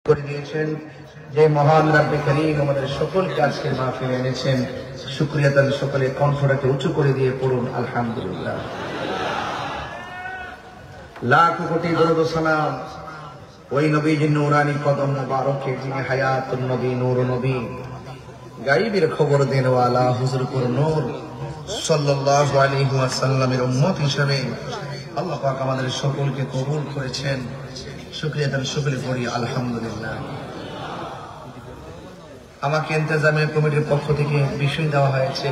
করে দিয়েছেন যে মহান রব্বে করিম আমাদের সকলকে আজকের মাহফিলে এনেছেন। শুকরিয়া তার সকলে কণ্ঠটাকে উঁচু করে দিয়ে পড়ুন আলহামদুলিল্লাহ। লাখ কোটি দরুদ ও সালাম ওই নবীজির নূরানি কদম মুবারকে যিনি হায়াতুন নবী নূর নবী গায়বের খবর দেনওয়ালা হুজুর পুর নূর সাল্লাল্লাহু আলাইহি ওয়াসাল্লামের উম্মত হিসেবে আল্লাহ পাক আমাদের সকলকে কবুল করেছেন। শুকরিয়া তার সকলে পড়ি আলহামদুলিল্লাহ। আমাকে ইন্তেজামিয়া কমিটির পক্ষ থেকে বিষয় দেওয়া হয়েছে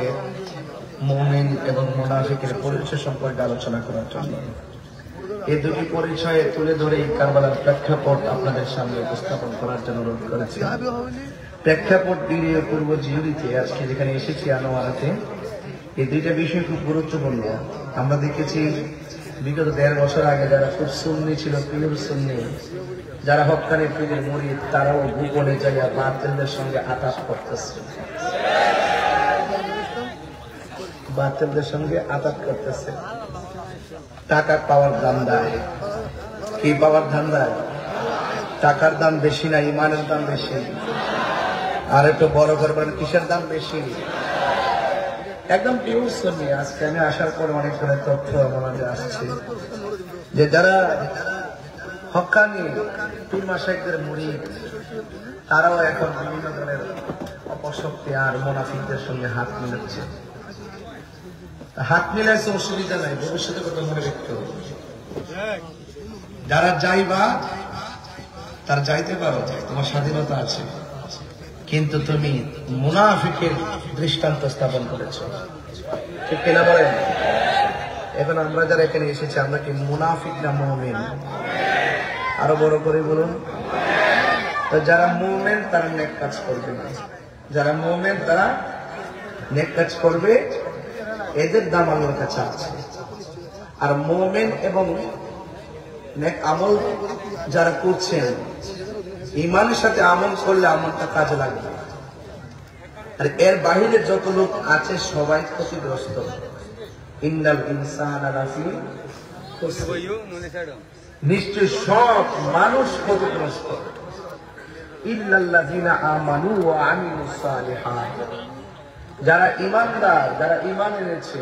মুমিন এবং মুনাফিকের পরিচয় সম্পর্কে আলোচনা করার জন্য। এই দুটি পরিচয় তুলে ধরে কারবালার প্রেক্ষাপট আপনাদের সামনে উপস্থাপন করার জন্য অনুরোধ করেছি। প্রেক্ষাপট দিয়ে পূর্ব জিহুরিতে আজকে যেখানে এসেছি আনোয়ারাতে, এই দুইটা বিষয় খুব গুরুত্বপূর্ণ। আমরা দেখেছি বিগত ১.৫ বছর আগে যারা খুব সুন্নি ছিল, পিওর সুন্নি, যারা হক্কানি পীরের মুরিদ, তারাও গোপনে যাইয়া বাতিলদের সঙ্গে আতাত করতেছে, বাতিলদের সঙ্গে আতাত করতেছে। টাকা পাওয়ার ধান্দায়। কি পাওয়ার ধান্দায়? টাকার দাম বেশি না ইমানের দাম বেশি? আর একটু বড় করবেন, কিসের দাম বেশি? একদম পিওর সুন্নি। আজকে আমি আসার পর অনেক ধরনের তথ্য আমাদের আসছে যে যারা হক্কানি পীর মাশায়েখদের মুরিদ, তারাও এখন বিভিন্ন ধরনের অপশক্তি আর মুনাফিকদের সঙ্গে হাত মিলাচ্ছে। হাত মিলাইছে অসুবিধা নাই, ভবিষ্যতে কথা মনে রাখতে হবে। যারা যাইবা তার যাইতে পারো, তোমার স্বাধীনতা আছে, কিন্তু তুমি মুনাফিকের দৃষ্টান্ত স্থাপন করেছ, ঠিক কিনা বলেন? এখন আমরা যারা এখানে এসেছি, আমরা কি মুনাফিক না মুমিন? আরো বড় করে বলুন। তো যারা মুমিন তারা নেক কাজ করবে না, যারা মুমিন তারা নেক কাজ করবে, এদের দাম আল্লাহর কাছে আছে। আর মুমিন এবং নেক আমল যারা করছেন, ইমানের সাথে আমল করলে আমলটা কাজে লাগবে। আর এর বাহিরে যত লোক আছে সবাই ক্ষতিগ্রস্ত। ইন্নাল ইনসানা লাফি খুসর, নিশ্চয় সব মানুষ ক্ষতিগ্রস্ত। ইল্লাল্লাযিনা আমানু ওয়া আমিলুস সালিহাত, যারা ঈমানদার, যারা ঈমান এনেছে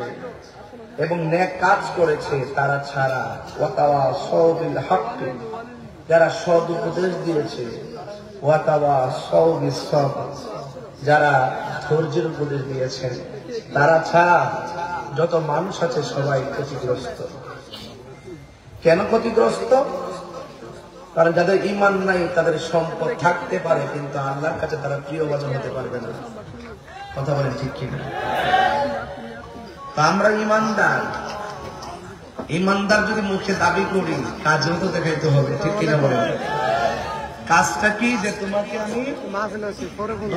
এবং নেক কাজ করেছে তারা ছাড়া। ওয়া তাওয়াসাউ বিল হাক্কি, যারা সৎ উপদেশ দিয়েছে। ওয়া তাওয়াসাউ বিস সাবর, যারা ধৈর্যের উপদেশ দিয়েছেন, তারা ছাড়া যত মানুষ আছে সবাই ক্ষতিগ্রস্ত। কেন ক্ষতিগ্রস্ত? কারণ যাদের ঈমান নাই তাদের সম্পদ থাকতে পারে, কিন্তু আল্লাহর কাছে তারা প্রিয়ভাজন হতে পারবে না। কথা বলেন ঠিক কিনা? আমরা ঈমানদার, ঈমানদার যদি মুখে দাবি করি, কাজেও তো দেখাইতে হবে, ঠিক কিনা বলেন? কাজটা কি? যে তোমাকে আমি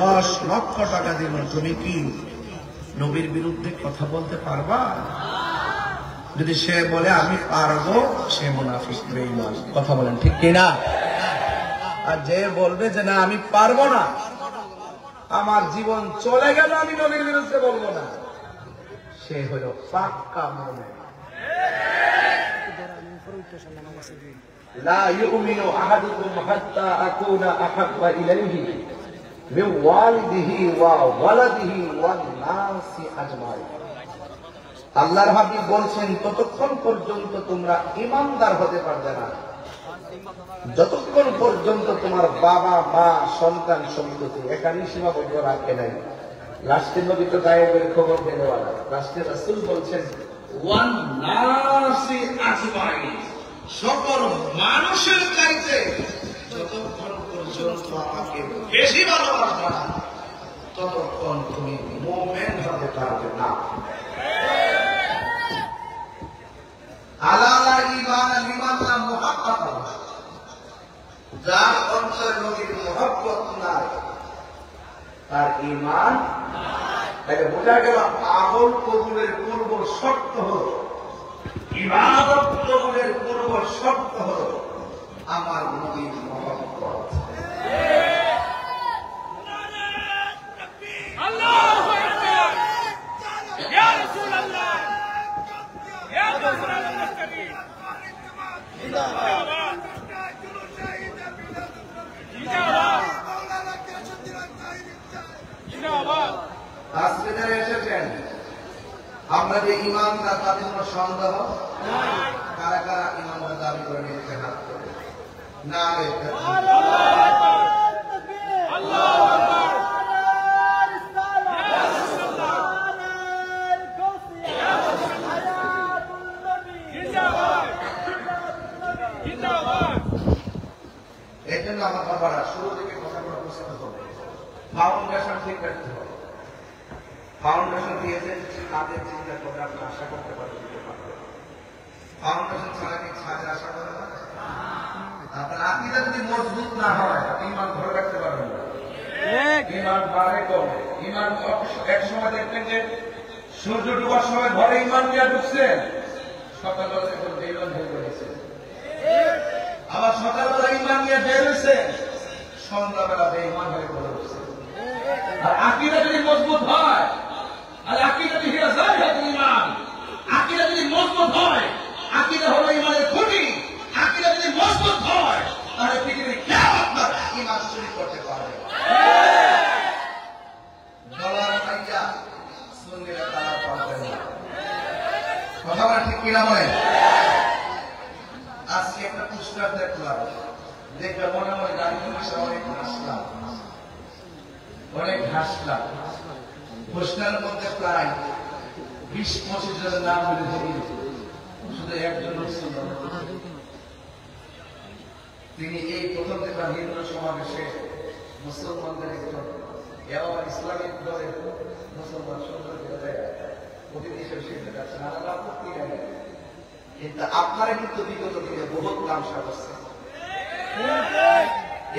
10 লক্ষ টাকা দিব, তুমি কি নবীর বিরুদ্ধে কথা বলতে পারবা? যদি সে বলে আমি পারবো, সে মুনাফিক, বেঈমান। কথা বলেন ঠিক কিনা? আর যে বলবে যে না আমি পারবো না, আমার জীবন চলে গেল, আমি নবীর বিরুদ্ধে বলবো না, সে হলো পাক্কা মুমিন। লা ইউমিনু আহাদুকুম হাত্তা আকুনা আহাব্বা ইলাইহি মিন ওয়ালিদিহি ওয়া ওয়ালাদিহি ওয়ান নাসি আজমাইন। আল্লাহর হাবিব বলছেন, ততক্ষণ পর্যন্ত তোমরা ঈমানদার হতে পারবে না যতক্ষণ পর্যন্ত তোমার বাবা, মা, সন্তান, সম্পত্তি এখানে সীমাবদ্ধ রাখে নাই। রাষ্ট্রের নবী তো গায়েবের খবর দেওয়ালা, রাষ্ট্রের রাসূল বলছেন ওয়ান নাসি আজমাইন, সকল মানুষের চাইতে যতক্ষণ পর্যন্ত আমাকে বেশি ভালোবাসবা ততক্ষণ তুমি মুমিন হতে পারবে না। আলালা ঈমান লিমান্না মুহাব্বাত, যার অন্তরে নবীর মুহাব্বত নাই তার ঈমান নাই। তাকে বোঝা গেল আমল কবুলের পূর্ব শর্ত হল, ইবাদত কবুলের পূর্ব শর্ত হল আমার নবীর মুহাব্বত। আল্লাহু আকবার, ইয়া রাসূলুল্লাহ, ইয়া রাসূলুল্লাহ, জিন্দাবাদ। যে ইমানদার তাতে কোনো সন্দেহ কারা কারা ইমানদার দাবি করে নিতে হাত করে না এই জন্য আমার বাবারা শুরু থেকে কথাগুলো বুঝতে হবে, ফাউন্ডেশন ঠিক রাখতে হবে। ফাউন্ডেশন দিয়েছে তাদের চিন্তা করে আপনি আশা করতে পারবেন। ফাউন্ডেশন ছাড়া কি ছাদের আশা করে না? আপনার আকীদা যদি মজবুত না হয় আপনি ইমান ধরে রাখতে পারবেন না। ইমান বাড়ে কমে। ইমান এক সময় দেখবেন যে সূর্য ডুবার সময় ঘরে ইমান নিয়ে ঢুকছেন, সকালবেলা দেখবেন বেইমান হয়ে গেছে। আবার সকালবেলা ইমান নিয়ে বের হয়েছে, সন্ধ্যাবেলা বেঈমান হয়ে পড়ে উঠছে। আর আকীদা যদি মজবুত হয়, আর আকীদা যদি ইমান, আকীদা যদি মজবুত হয়, আকীদা হলো ইমানের খুঁটি। আকীদা যদি মজবুত হয় তাহলে পৃথিবীর কেউ আপনার ইমান চুরি করতে পারবে না। ডলার পাইয়া সুন্নিরা তারা পাবে না। কথা বলা ঠিক কিনা বলেন? আজকে একটা পোস্টার দেখলাম, দেখে মনে হয় গাড়ি অনেক হাসলাম, অনেক হাসলাম। পোস্টারের মধ্যে প্রায় 20-25 জনের নাম লিখেছে, শুধু একজন ছিল। তিনি এই প্রথম থেকে হিন্দু সমাবেশে মুসলমানদের একজন ইসলামিক দলের মুসলমান সুন্দর অতিথি হিসেবে যাচ্ছেন, আমার আপত্তি নেই। কিন্তু আপনারা কিন্তু বিগত দিনে বহুত তামসা করছেন।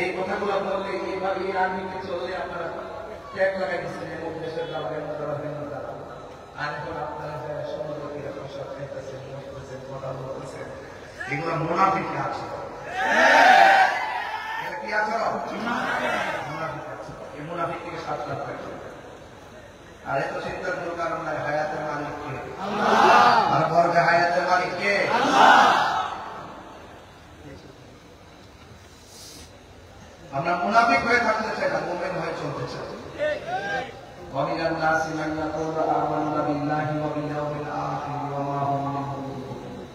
এই কথাগুলো বললে এইভাবে আর্মিকে চললে আপনারা ট্যাগ লাগাই দিচ্ছেন, এমন দেশের দ্বারা এমন দ্বারা এমন দ্বারা। আর এখন আপনারা যারা সমুদ্রকে প্রসাদ খাইতেছেন, বসতেছেন, কথা বলতেছেন, এগুলো মুনাফিক আছে। এটা কি আছে? মুনাফিক আছে। এই মুনাফিক থেকে সাবধান থাকবেন। আর এত চিন্তার কোনো কারণ নাই। হায়াতের মালিক কে? আর বর্গে হায়াতের মালিক কে? আমরা মুনাফিক হয়ে থাকতে চাই না, মুমিন হয়ে চলতে চাই। وَمِنَ النَّاسِ مَن يَقُولُ آمَنَّا بِاللَّهِ وَبِالْيَوْمِ الْآخِرِ وَمَا هُم بِمُؤْمِنِينَ।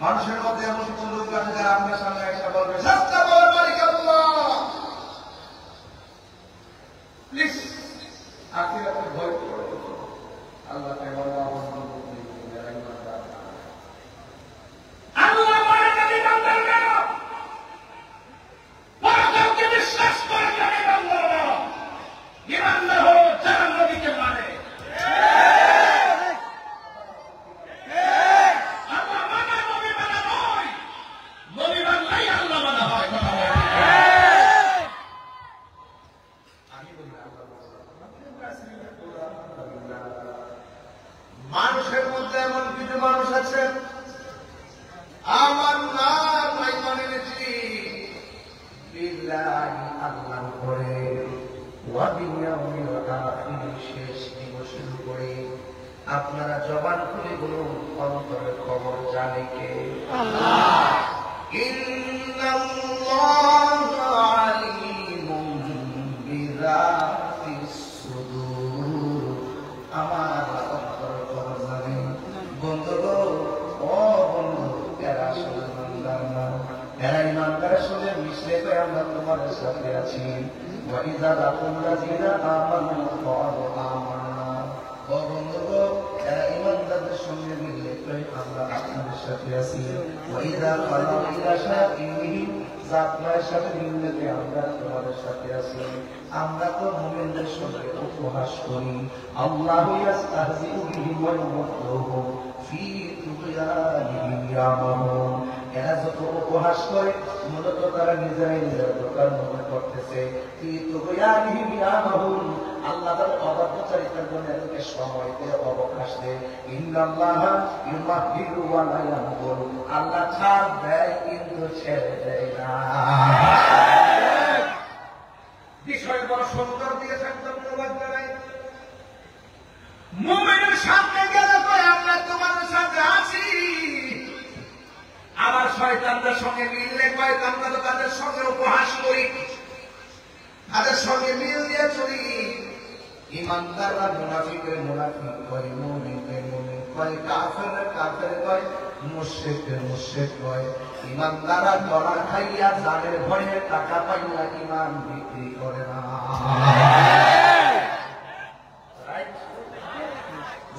মানুষের মধ্যে এমন কোন লোক আছে যারা আপনার সামনে এসে বলবে সত্য বলার মালিক আল্লাহ, প্লিজ আখিরাতে ভয় করো, আল্লাহকে বলা আল্লাহ মানে নবী বান্দার নাম, পরকালকে বিশ্বাস করে নবী বান্দার নাম। ইমানদার হলো যারা নবীকে মানে। আল্লাহ মানা নবী মানা নয়, নবী মানলেই আল্লাহ মানা হয়। কথা বলে আমি বলি মানুষের মধ্যে এমন কিছু মানুষ আছে আমার নাম নাই মানে নেছি বিল্লাহি আল্লাহ করে, ওয়াবিয়াউমিল আখির শেষ দিবসের উপরে। আপনারা জবান খুলে বলুন অন্তরের খবর জানে কে? আল্লাহ। ইন্নাল্লাহা আলিমুন বিযাতিস সুদূর। আমার অন্তরের খবর জানে। বন্ধু ও বন্ধু, এরা আসলে ইমানদার না, এরা ইমানদারের সঙ্গে মিশলে তো আমরা তোমাদের সাথে আছি। وَإِذَا لَقُوا الَّذِينَ آمَنُوا قَالُوا آمَنَّا। ও বন্ধুগণ, এরা ইমানদারদের সঙ্গে মিললে তো আমরা আপনাদের সাথে আছি। وَإِذَا خَلَوْا إِلَىٰ شَيَاطِينِهِمْ, জাতমায়ের সাথে মিললে আমরা তোমাদের সাথে আছি। আমরা তো মুমিনদের সঙ্গে উপহাস করি। আল্লাহু ইস্তাহজিউ বিহিম ওয়া ইউমদ্দুহুম ফি তুগয়ানিহিম ইয়ামাহুন। এরা যত উপহাস করে মূলত তারা নিজেরাই নিজের দোকান মনে করতেছে। ফি তুগয়ানিহিম ইয়ামাহুন, আল্লাহ তার অবাধ্যচারিতার জন্য এদেরকে সময় দিয়ে অবকাশ দেয়। ইন্নাল্লাহা ইউমাহিলু ওয়া লা ইয়ামকুর, আল্লাহ ছাড় দেয় কিন্তু ছেড়ে দেয় না। বিষয় বড় সুন্দর দিয়ে থাকতাম তোমার দ্বারাই মুমিনের সামনে গেলে তো আমরা তোমাদের সাথে আছি। আবার শয়তানদের সঙ্গে মিললে কয় আমরা তো তাদের সঙ্গে উপহাস করি, তাদের সঙ্গে মিল দিয়ে চলি। ইমানদাররা মুনাফিকের মুনাফিক কয়, মুমিনদের মুমিন কয়, কাফেরের কাফের কয়, মুশরিকের মুশরিক কয়। ইমানদাররা ধরা খাইয়া জানের ভয়ে টাকা পাইয়া ইমান বিক্রি করে না।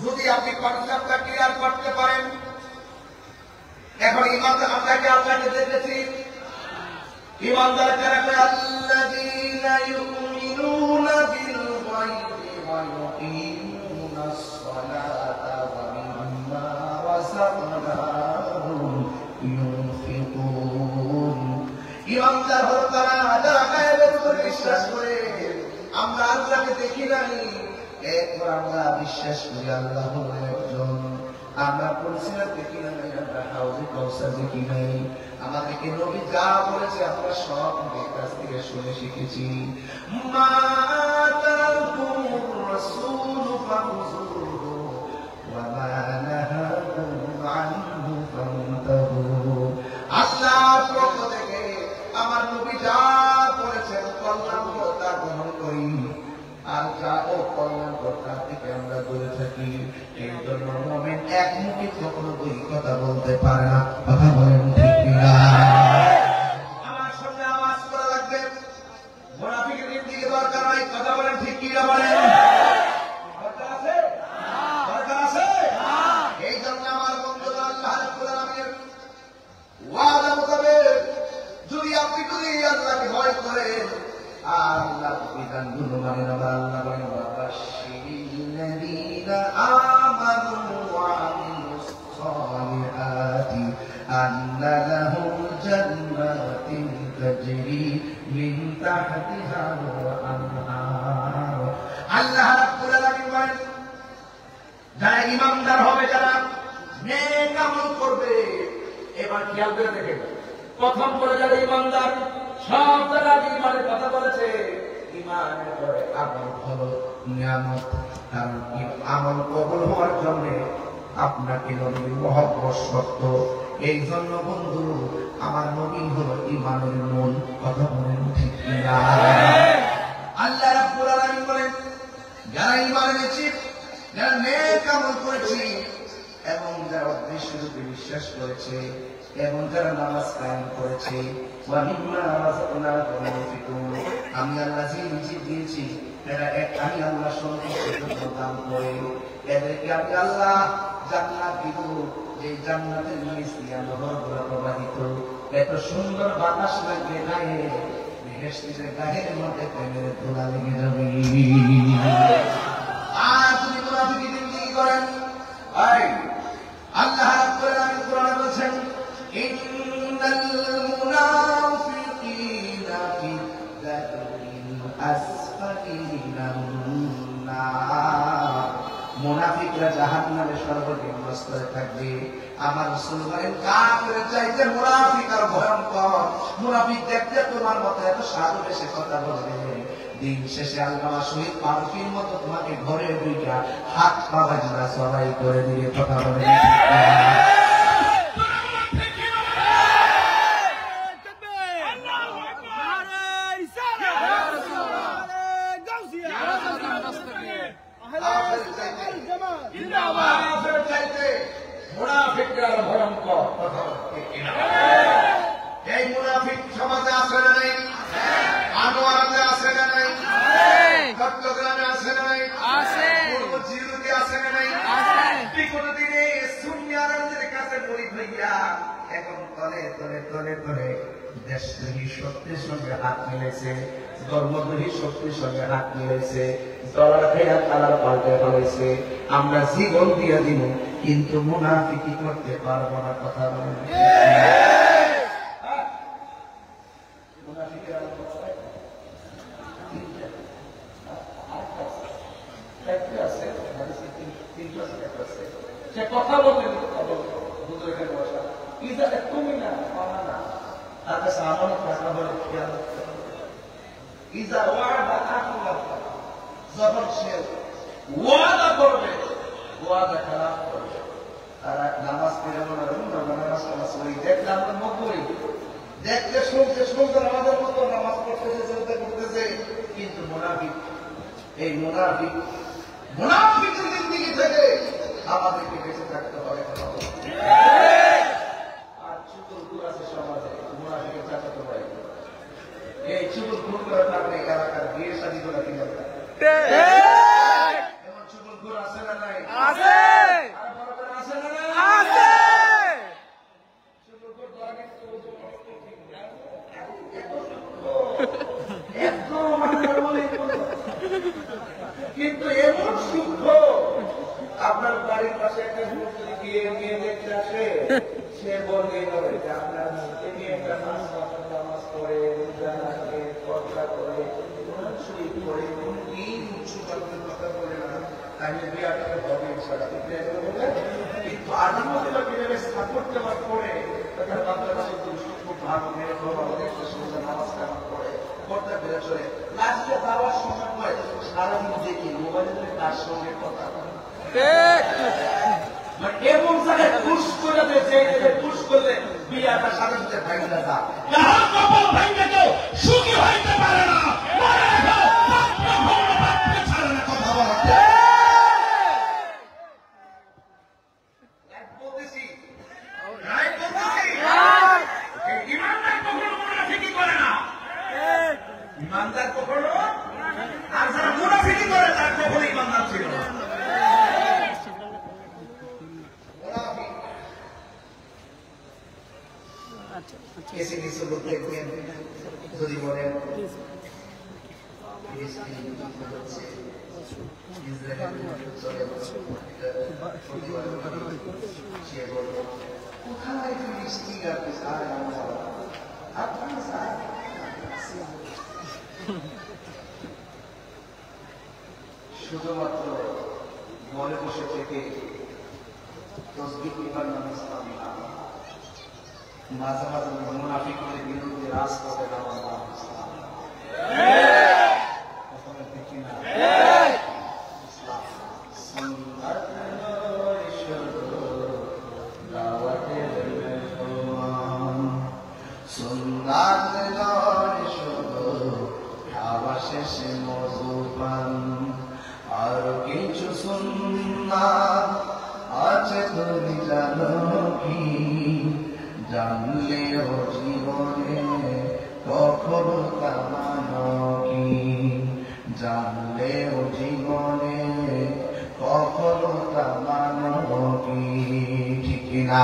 যদি আপনি কনসেপ্টটা ক্লিয়ার করতে পারেন, এখন ইমানদার আপনাকে আপনাকে দেখেছি ইমানদার যারা কয় আল্লাযীনা ইউমিনুনা বিল গায়বি ওয়া ইউকিমুনাস সালাতা ওয়া মিম্মা রাযাকনাহুম ইউনফিকুন। ইমানদার হলো তারা যারা গায়বের উপর বিশ্বাস করে। আমরা আল্লাহকে দেখি নাই, এরপর আমরা বিশ্বাস করি আল্লাহ হলো একজন। আমরা পরিচিত দেখি নাই, আমরা হাউজে কাউসার দেখি নাই। আমাদেরকে নবী যা বলেছে আমরা সব নবীর কাছ থেকে শুনে শিখেছি। মা তাকুর রাসূল ফাখুযুহু ওয়া মা নাহাকুম আনহু ফান্তাহু। আল্লাহর পক্ষ থেকে আমার নবী যা বলেছেন কল্যাণকর তা গ্রহণ করি, আর যা অকল্যাণকর তার থেকে আমরা দূরে থাকি। এই জন্য মুমিন একমুখী কখনো দুই কথা বলতে পারে না। কথা বলেন ঠিক কিনা? আমার সামনে আওয়াজ করা লাগবে, মুনাফিকের দিকে দরকার নাই। কথা বলেন ঠিক কিনা? বলেন দরকার আছে? দরকার আছে? এই জন্য আমার বন্ধুরা আল্লাহ রাব্বুল আলামিনের ওয়াদা মোতাবেক যদি আপনি আল্লাহকে ভয় করেন, আল্লাহ বিধানগুলো মানেন, আল্লাহ বলেন ওয়াবাশশিরিল্লাযীনা আমানু ওয়া আমিলুস সালিহাতি আন্না লাহুম জান্নাতিন তাজরি মিন তাহতিহাল আনহার। আল্লাহ রাব্বুল আলামিন বলেন যারা ঈমানদার হবে, যারা নেক আমল করবে। এবার খেয়াল করে দেখেন, প্রথম করে যারা ঈমানদার, সব যারা ঈমানের কথা বলেছে, ঈমানের পরে আমল হলো নিয়ামত। কারণ আমল কবুল হওয়ার জন্য আপনাকে নবীর মহব্বত শর্ত। এই জন্য বন্ধু আমার নবী হলো ঈমানের মূল। কথা বলেন ঠিক কিনা? আল্লাহ রাব্বুল আলামিন বলেন যারা ঈমান এনেছি, যারা নেক আমল করেছি, এবং যারা উদ্দেশ্যরূপে বিশ্বাস করেছে, এবং যারা নামাজ কায়েম করেছে, আমি আল্লাহ যে রিজিক দিয়েছি এরা আমি আল্লাহ সন্তুষ্ট দান করে এদেরকে আমি আল্লাহ জান্নাত দিব। যে জান্নাতের নিচ দিয়ে নহরগুলো প্রবাহিত, এত সুন্দর বাতাস লাগবে গায়ে, বেহেশতের গায়ের মধ্যে প্রেমের ধুলা লেগে যাবে। আর তুমি মুনাফিকি জিন্দেগি করেন। আল্লাহ রাব্বুল আলামিন কোরআনে বলেছেন ইন্নাল মুনাফিকিনা ফি দারকিল আসফালি মিনান নার। মুনাফিকরা জাহান্নামের সর্বনিম্ন স্তরে থাকবে। আমার রাসূল বলেন কাফেরের চাইতে মুনাফিক আর ভয়ঙ্কর। মুনাফিক দেখতে তোমার মতো এত সাধু বেশে কথা বলবে, দিন শেষে আল্লাহ শহীদ পারফির মতো তোমাকে ঘরে দুইটা হাত পা বাজনা সবাই করে দিয়ে কথা বলে। এই মুনাফিক সমাজে আছে না নেই? আনোয়ারাতে আছে না নাই? চট্টগ্রামে আছে না নাই? পূর্ব জিরুতে আছে না নাই? বিগত দিনে সুন্নি আলেমদের কাছে মুরিদ হইয়া এখন তলে তলে তলে তলে দেশদ্রোহী শক্তির সঙ্গে হাত মিলেছে, ধর্মদ্রোহী শক্তির সঙ্গে হাত মিলেছে, ডলার খেয়া তালার পাল্টে ফেলেছে। আমরা জীবন দিয়া দিব কিন্তু মুনাফিকি করতে পারবো না। কথা বলেন সে কথা বলতে তুমি না না তার কাছে আমার কথা বলে খেয়াল যখন সে ওয়াদা করবে, ওয়াদা খারাপ করবে। তারা নামাজ পেরে মনে নামাজ টামাজ করি দেখলে আমরা মকবুল, দেখলে শুনতে শুনতে আমাদের মতো নামাজ পড়তেছে, চিন্তা করতেছে, কিন্তু মুনাফিক এই মুনাফিকের জিন্দেগি থেকে আমাদেরকে বেঁচে থাকতে হবে। আর চুগলখোর আছে সমাজে, মুনাফিকের চাচাতো ভাই। এই চুগলখোর করার কারণে এলাকার বিয়ে শাদী করা কি দরকার? এমন চুগলখোর আছে না নাই? আছে। আছে না নাই? আছে। চুগলখোর ধরা কিন্তু এমন সূক্ষ্ম, আপনার বাড়ির পাশে একটা যদি বিয়ে নিয়ে দেখতে আসে, সে বলবে যে আপনার মেয়েটা নামাজ পড়ে, রোজা রাখে, পর্দা করে, শরীর করে, কোনদিন উচ্চ বাচ্চার কথা বলে না, তাহলে বিয়াটাকে হবে কিন্তু আদিম মহিলা কিভাবে সাপোর্ট দেওয়ার পরে তার বাচ্চারা খুব ভালো মেয়ে দেখতে শুনতে নামাজ কামাজ করে, পর্দা বেড়ে চলে। লাস্টে যাওয়ার সময় সারাদিন দেখি মোবাইলে তার সঙ্গে কথা এমন জায়গায় পুশ করে দিয়েছে, পুশ করলে বিয়াটা সাথে সাথে ভাঙা যা কপাল ভাঙা কেউ সুখী হইতে পারে না। কথা বলতে বলতেছি ইমানদার কখনো মুনাফিকি করে না, ইমানদার কখনো, আর যারা মুনাফিকি করে তার কখনো ইমানদার ছিল না। কিছু কিছু লোক দেখবেন যদি বলেন কোথায় ফিলিস্তিন আপনি চায় আপনি চায় শুধুমাত্র মনে বসে থেকে তসবিহ ইমান নামাজ পড়ি না, মাঝে মাঝে মুনাফিকদের বিরুদ্ধে রাজপথে নামাজ নাম ইসলাম। দেখি না শেষে মধুপান আর কিছু সুন্নাত আছে তুমি জানো কি, জানলেও জীবনে কখনো কামানো কি, জানলেও জীবনে কখনো কামানো কি, ঠিক না?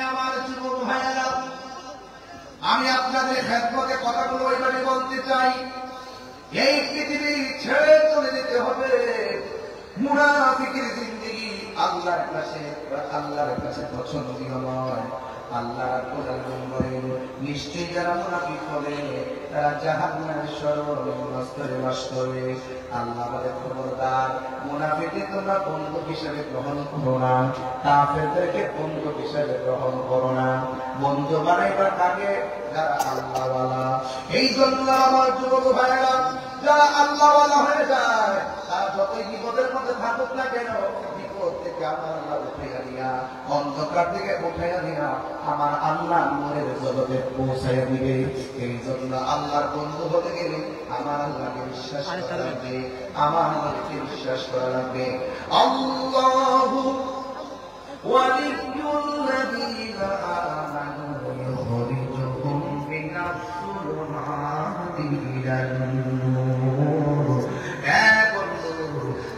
আমার যুবক ভাইয়েরা, আমি আপনাদের খেদমতে কথাগুলো এবারে বলতে চাই। এই পৃথিবী ছেড়ে চলে যেতে হবে। মুনাফিকের জিন্দেগি আল্লাহর কাছে পছন্দনীয় নয়। আল্লাহ নিশ্চয়ই যারা মুনাফিক হবে তারা জাহান্নামের সর্বনিম্ন স্তরে বাস করবে। আল্লাহ বলে খবরদার, মুনাফিককে তোমরা বন্ধু হিসেবে গ্রহণ করো না, কাফেরদেরকে বন্ধু হিসেবে গ্রহণ করো না। বন্ধু বানাইবার আগে যারা আল্লাহওয়ালা। এই জন্য আমার যুবক ভাইয়েরা, যারা আল্লাহওয়ালা হয়ে যায় তারা যতই বিপদের মধ্যে থাকুক না কেন, বিপদ থেকে আমার আল্লাহ উঠাইয়া দিয়া, অন্ধকার থেকে উঠাইয়া দিয়া আমার আল্লাহ নূরের জগতে পৌঁছাইয়া দিবে। এই জন্য আল্লাহর বন্ধু হতে গেলে আমার আল্লাহকে বিশ্বাস করা লাগবে, আমার আল্লাহকে বিশ্বাস করা লাগবে। আল্লাহু ওয়ালিয়ুল্লাযীনা আমানু ইউখরিজুহুম মিনাস যুলুমাতি ইলান নূর।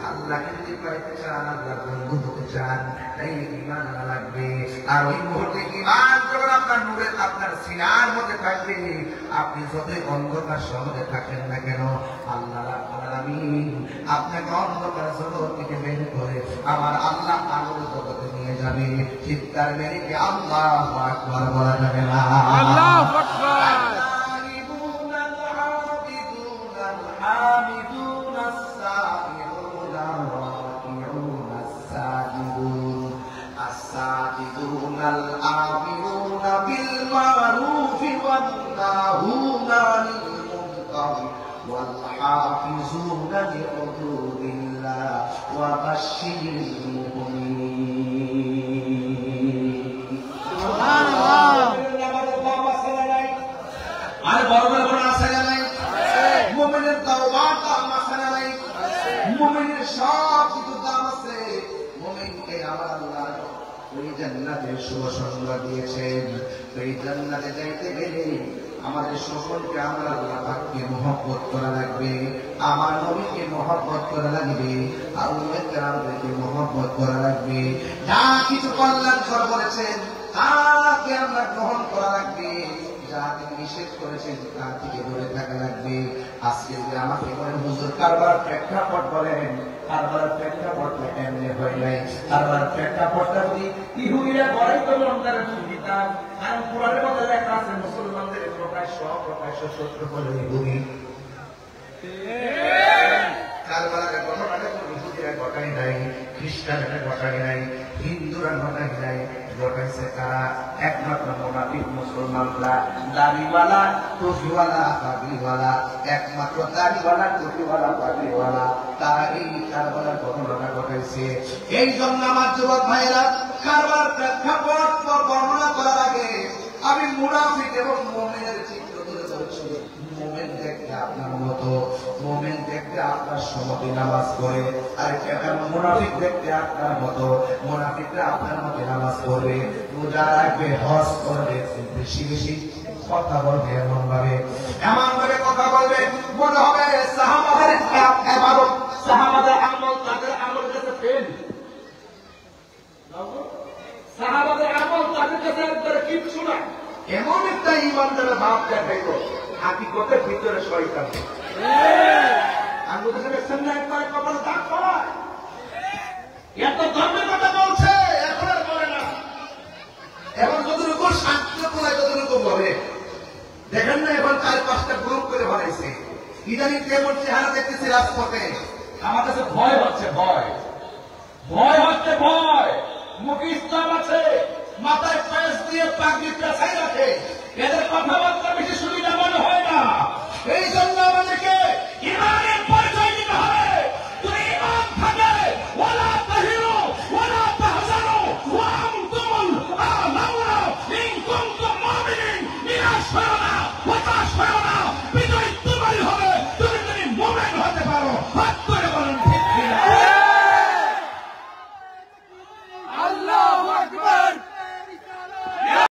আল্লাহকে যদি পাইতে চান, আল্লাহর বন্ধু হতে চান, তাই ঈমান আনা লাগবে। আর ওই মুহূর্তে ঈমান যখন আপনার নূরে আপনার সিনার মধ্যে থাকবে, আপনি যতই অন্ধকার শহরে থাকেন না কেন, আল্লাহ রাব্বুল আলামিন আপনাকে অন্ধকার জগৎ থেকে বের করে আমার আল্লাহ আলোর জগতে নিয়ে যাবে। চিৎকার মেরে কি আল্লাহু আকবার বলা যাবে না? আল্লাহু আকবার। الآمرون بالمعروف والناهون عن المنكر والحافظون لحدود الله وبشر المؤمنين. سبحان الله. আর বড় বড় আছে না নাই? মুমিনের তাওবা মুমিনের সব কিছু দাম আছে। মুমিনকে আমার আল্লাহ ওই জান্নাতের শুভ সংবাদ দিয়েছেন। ওই জান্নাতে যাইতে গেলে আমাদের সকলকে আমার আল্লাহ পাককে মহব্বত করা লাগবে, আমার নবীকে মহব্বত করা লাগবে, আউলিয়া কেরামদেরকে মহব্বত করা লাগবে। যা কিছু কল্যাণ কর বলেছেন তাকে আমরা গ্রহণ করা লাগবে, যা তিনি নিষেধ করেছেন তা থেকে দূরে থাকা লাগবে। আজকে যদি আমাকে বলেন হুজুর কারবার প্রেক্ষাপট বলেন, কারবার প্রেক্ষাপটটা এমনি হয় নাই। কারবার প্রেক্ষাপটটা যদি ইহুদিরা বড়াই করলে তারা কি দিতাম, কারণ কোরআনের মধ্যে লেখা আছে মুসলমানদের প্রকাশ্য শত্রু হলো ইহুদি। কারবারের ঘটনাটা তো ইহুদিরা ঘটাই নাই, খ্রিস্টানরা ঘটাই নাই, হিন্দুরা ঘটাই নাই, ঘটাইছে কারা? একমাত্র মুনাফিক মুসলমানরা, দাড়িওয়ালা টুপিওয়ালা পাগড়িওয়ালা, একমাত্র দাড়িওয়ালা টুপিওয়ালা পাগড়িওয়ালা, তারা এই কারবারের ঘটনাটা ঘটাইছে। এই জন্য আমার যুবক ভাইরা, কারবার প্রেক্ষাপট বর্ণনা করার আগে আমি মুনাফিক এবং মুমিনের চিত্র তুলে ধরছি। মুমিন দেখতে আপনার মতো, মুমিন দেখতে আপনার সমতি নামাজ পড়ে, আর মুনাফিক দেখতে আপনার মতো, মুনাফিকরা আপনার মতো নামাজ পড়বে, রোজা রাখবে, হজ করবে, বেশি বেশি কথা বলবে, এমন ভাবে কথা বলবে মনে হবে সাহাবাদের ইবাদত, সাহাবাদের আমল তাদের আমল কাছে ফেল, সাহাবাদের আমল তাদের কাছে একবারে কিচ্ছু না। এমন একটা ইমানদারের ভাব দেখাইল, হাকিকতের ভিতরে শয়তান। আঙ্গুল দেখছেন না একবার কপাল দাগ করা, এত ধর্মের কথা বলছে, এখন আর বলে না। এখন যতটুকু শান্তি কোলায় যতটুকু বলে, দেখেন না এখন 4-5টা গ্রুপ করে বানাইছে। ইদানিং কেমন চেহারা দেখতেছি রাজপথে, আমার কাছে ভয় হচ্ছে, ভয় হচ্ছে, ভয়। মুখে ইসলাম আছে, মাথায় পেঁচ দিয়ে পাগড়ি পেঁচাই রাখে, এদের কথাবার্তা বেশি